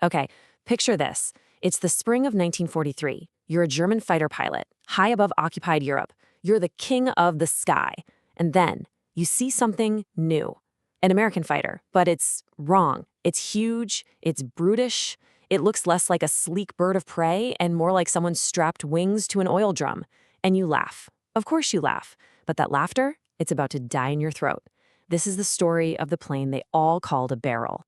Okay, picture this. It's the spring of 1943. You're a German fighter pilot, high above occupied Europe. You're the king of the sky. And then you see something new. An American fighter, but it's wrong. It's huge, it's brutish. It looks less like a sleek bird of prey and more like someone strapped wings to an oil drum. And you laugh. Of course you laugh. But that laughter, it's about to die in your throat. This is the story of the plane they all called a barrel.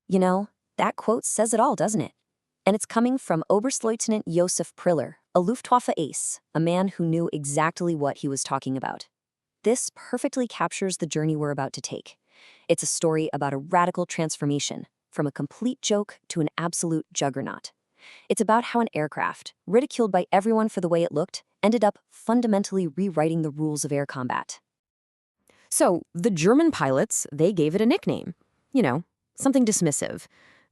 You know, that quote says it all, doesn't it? And it's coming from Oberstleutnant Josef Priller, a Luftwaffe ace, a man who knew exactly what he was talking about. This perfectly captures the journey we're about to take. It's a story about a radical transformation, from a complete joke to an absolute juggernaut. It's about how an aircraft, ridiculed by everyone for the way it looked, ended up fundamentally rewriting the rules of air combat. So, the German pilots, they gave it a nickname. You know, something dismissive.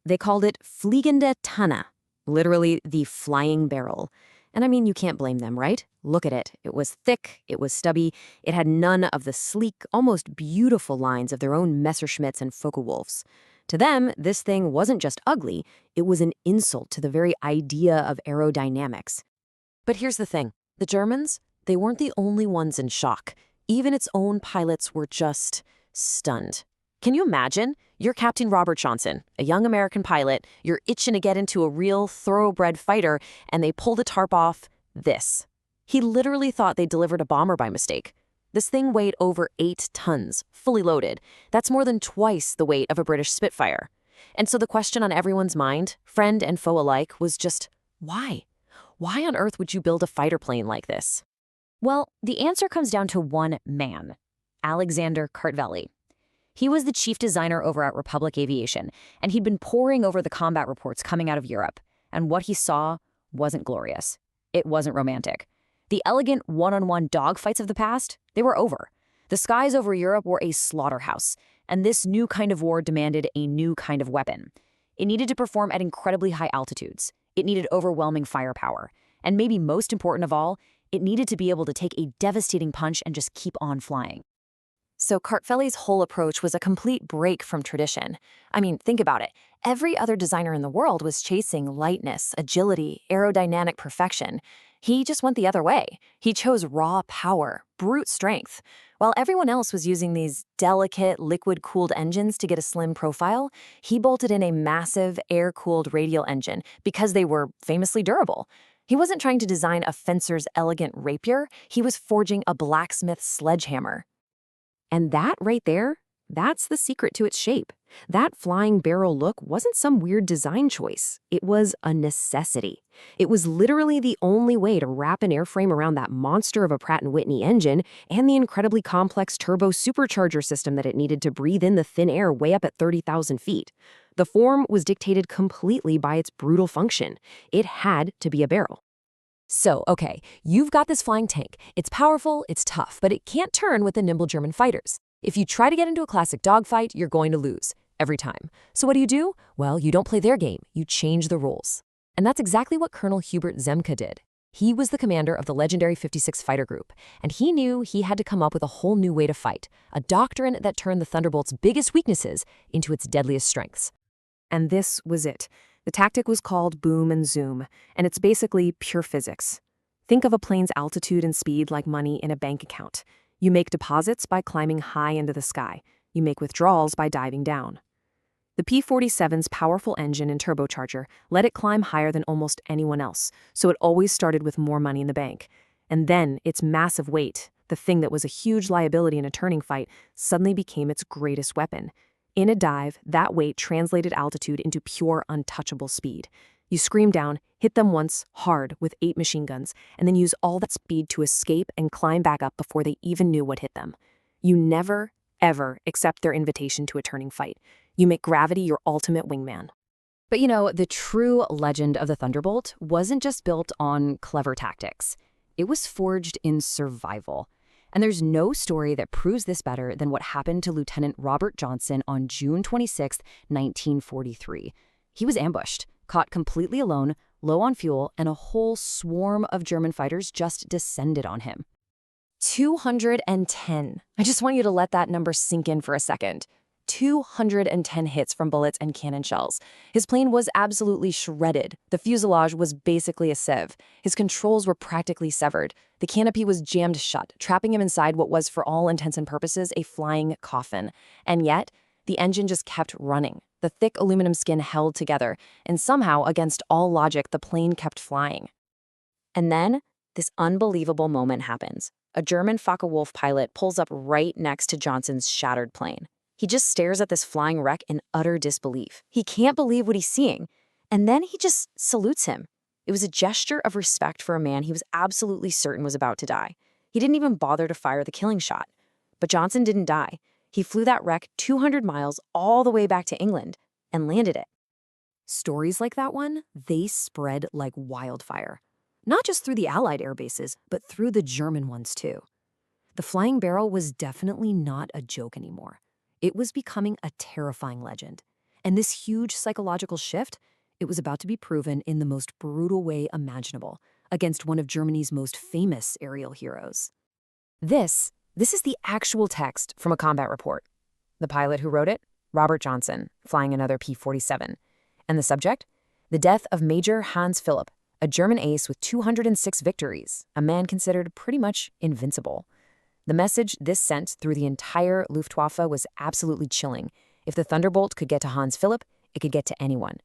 They called it Fliegende Tanne, literally the flying barrel. And I mean, you can't blame them, right? Look at it. It was thick, it was stubby, it had none of the sleek, almost beautiful lines of their own Messerschmitts and Focke-Wulfs. To them, this thing wasn't just ugly, it was an insult to the very idea of aerodynamics. But here's the thing. The Germans, they weren't the only ones in shock. Even its own pilots were just stunned. Can you imagine? You're Captain Robert Johnson, a young American pilot. You're itching to get into a real thoroughbred fighter, and they pull the tarp off this. He literally thought they delivered a bomber by mistake. This thing weighed over 8 tons, fully loaded. That's more than twice the weight of a British Spitfire. And so the question on everyone's mind, friend and foe alike, was just, why? Why on earth would you build a fighter plane like this? Well, the answer comes down to one man, Alexander Kartveli. He was the chief designer over at Republic Aviation, and he'd been poring over the combat reports coming out of Europe. And what he saw wasn't glorious. It wasn't romantic. The elegant one-on-one dogfights of the past, they were over. The skies over Europe were a slaughterhouse, and this new kind of war demanded a new kind of weapon. It needed to perform at incredibly high altitudes. It needed overwhelming firepower. And maybe most important of all, it needed to be able to take a devastating punch and just keep on flying. So Kartveli's whole approach was a complete break from tradition. I mean, think about it. Every other designer in the world was chasing lightness, agility, aerodynamic perfection. He just went the other way. He chose raw power, brute strength. While everyone else was using these delicate, liquid-cooled engines to get a slim profile, he bolted in a massive, air-cooled radial engine because they were famously durable. He wasn't trying to design a fencer's elegant rapier. He was forging a blacksmith's sledgehammer. And that right there, that's the secret to its shape. That flying barrel look wasn't some weird design choice. It was a necessity. It was literally the only way to wrap an airframe around that monster of a Pratt & Whitney engine and the incredibly complex turbo supercharger system that it needed to breathe in the thin air way up at 30,000 feet. The form was dictated completely by its brutal function. It had to be a barrel. So, okay, you've got this flying tank. It's powerful, it's tough, but it can't turn with the nimble German fighters. If you try to get into a classic dogfight, you're going to lose, every time. So what do? Well, you don't play their game, you change the rules. And that's exactly what Colonel Hubert Zemke did. He was the commander of the legendary 56 Fighter Group, and he knew he had to come up with a whole new way to fight, a doctrine that turned the Thunderbolt's biggest weaknesses into its deadliest strengths. And this was it. The tactic was called boom and zoom, and it's basically pure physics. Think of a plane's altitude and speed like money in a bank account. You make deposits by climbing high into the sky. You make withdrawals by diving down. The P-47's powerful engine and turbocharger let it climb higher than almost anyone else, so it always started with more money in the bank. And then its massive weight, the thing that was a huge liability in a turning fight, suddenly became its greatest weapon. In a dive, that weight translated altitude into pure, untouchable speed. You scream down, hit them once, hard, with 8 machine guns, and then use all that speed to escape and climb back up before they even knew what hit them. You never, ever accept their invitation to a turning fight. You make gravity your ultimate wingman. But you know, the true legend of the Thunderbolt wasn't just built on clever tactics. It was forged in survival. And there's no story that proves this better than what happened to Lieutenant Robert Johnson on June 26, 1943. He was ambushed, caught completely alone, low on fuel, and a whole swarm of German fighters just descended on him. 210. I just want you to let that number sink in for a second. 210 hits from bullets and cannon shells. His plane was absolutely shredded. The fuselage was basically a sieve. His controls were practically severed. The canopy was jammed shut, trapping him inside what was, for all intents and purposes, a flying coffin. And yet, the engine just kept running. The thick aluminum skin held together, and somehow, against all logic, the plane kept flying. And then, this unbelievable moment happens. A German Focke-Wulf pilot pulls up right next to Johnson's shattered plane. He just stares at this flying wreck in utter disbelief. He can't believe what he's seeing. And then he just salutes him. It was a gesture of respect for a man he was absolutely certain was about to die. He didn't even bother to fire the killing shot. But Johnson didn't die. He flew that wreck 200 miles all the way back to England and landed it. Stories like that one, they spread like wildfire. Not just through the Allied air bases, but through the German ones too. The flying barrel was definitely not a joke anymore. It was becoming a terrifying legend. And this huge psychological shift, it was about to be proven in the most brutal way imaginable against one of Germany's most famous aerial heroes. This is the actual text from a combat report. The pilot who wrote it, Robert Johnson, flying another P-47. And the subject? The death of Major Hans Philipp, a German ace with 206 victories, a man considered pretty much invincible. The message this sent through the entire Luftwaffe was absolutely chilling. If the Thunderbolt could get to Hans Philipp, it could get to anyone.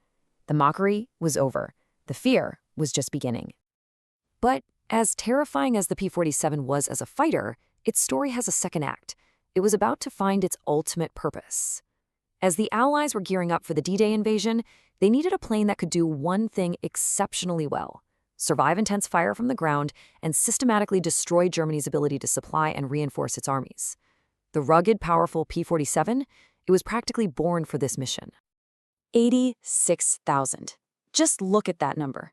The mockery was over. The fear was just beginning. But as terrifying as the P-47 was as a fighter, its story has a second act. It was about to find its ultimate purpose. As the Allies were gearing up for the D-Day invasion, they needed a plane that could do one thing exceptionally well: survive intense fire from the ground and systematically destroy Germany's ability to supply and reinforce its armies. The rugged, powerful P-47, it was practically born for this mission. 86,000. Just look at that number.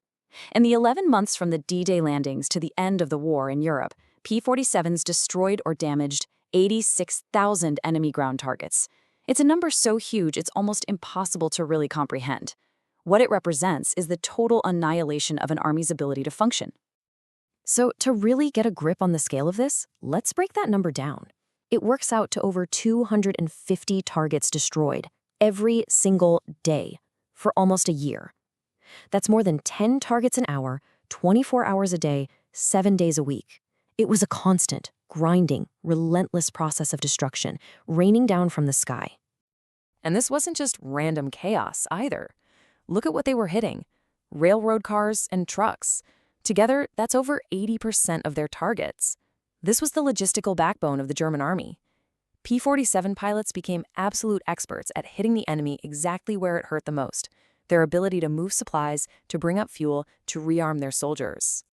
In the 11 months from the D-Day landings to the end of the war in Europe, P-47s destroyed or damaged 86,000 enemy ground targets. It's a number so huge it's almost impossible to really comprehend. What it represents is the total annihilation of an army's ability to function. So to really get a grip on the scale of this, let's break that number down. It works out to over 250 targets destroyed every single day for almost a year. That's more than 10 targets an hour, 24 hours a day, 7 days a week. It was a constant, grinding, relentless process of destruction, raining down from the sky. And this wasn't just random chaos either. Look at what they were hitting: railroad cars and trucks. Together, that's over 80% of their targets. This was the logistical backbone of the German army. P-47 pilots became absolute experts at hitting the enemy exactly where it hurt the most: their ability to move supplies, to bring up fuel, to rearm their soldiers.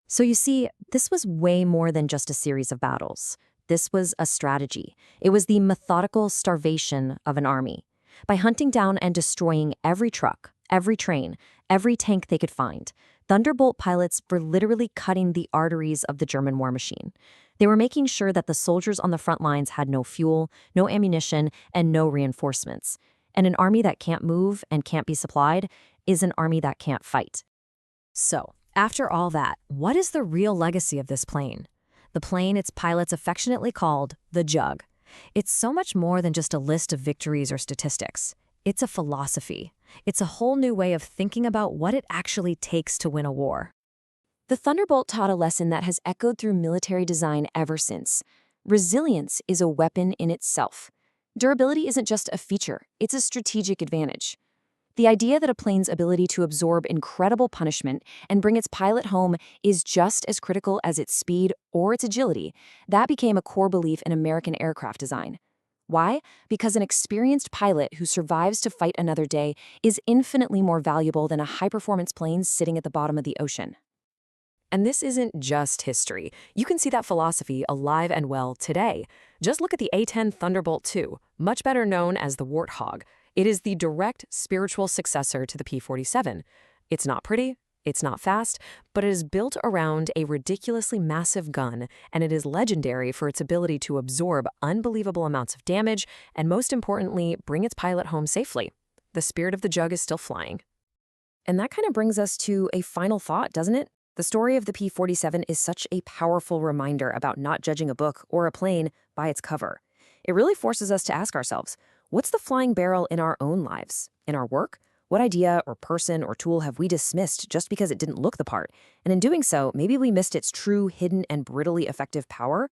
So you see, this was way more than just a series of battles. This was a strategy. It was the methodical starvation of an army. By hunting down and destroying every truck, every train, every tank they could find, Thunderbolt pilots were literally cutting the arteries of the German war machine. They were making sure that the soldiers on the front lines had no fuel, no ammunition, and no reinforcements. And an army that can't move and can't be supplied is an army that can't fight. So, after all that, what is the real legacy of this plane? The plane its pilots affectionately called the Jug. It's so much more than just a list of victories or statistics. It's a philosophy. It's a whole new way of thinking about what it actually takes to win a war. The Thunderbolt taught a lesson that has echoed through military design ever since. Resilience is a weapon in itself. Durability isn't just a feature, it's a strategic advantage. The idea that a plane's ability to absorb incredible punishment and bring its pilot home is just as critical as its speed or its agility, that became a core belief in American aircraft design. Why? Because an experienced pilot who survives to fight another day is infinitely more valuable than a high-performance plane sitting at the bottom of the ocean. And this isn't just history. You can see that philosophy alive and well today. Just look at the A-10 Thunderbolt II, much better known as the Warthog. It is the direct spiritual successor to the P-47. It's not pretty, it's not fast, but it is built around a ridiculously massive gun, and it is legendary for its ability to absorb unbelievable amounts of damage and, most importantly, bring its pilot home safely. The spirit of the Jug is still flying. And that kind of brings us to a final thought, doesn't it? The story of the P-47 is such a powerful reminder about not judging a book or a plane by its cover. It really forces us to ask ourselves, What's the flying barrel in our own lives, in our work? What idea or person or tool have we dismissed just because it didn't look the part? And in doing so, maybe we missed its true, hidden, and brittly effective power?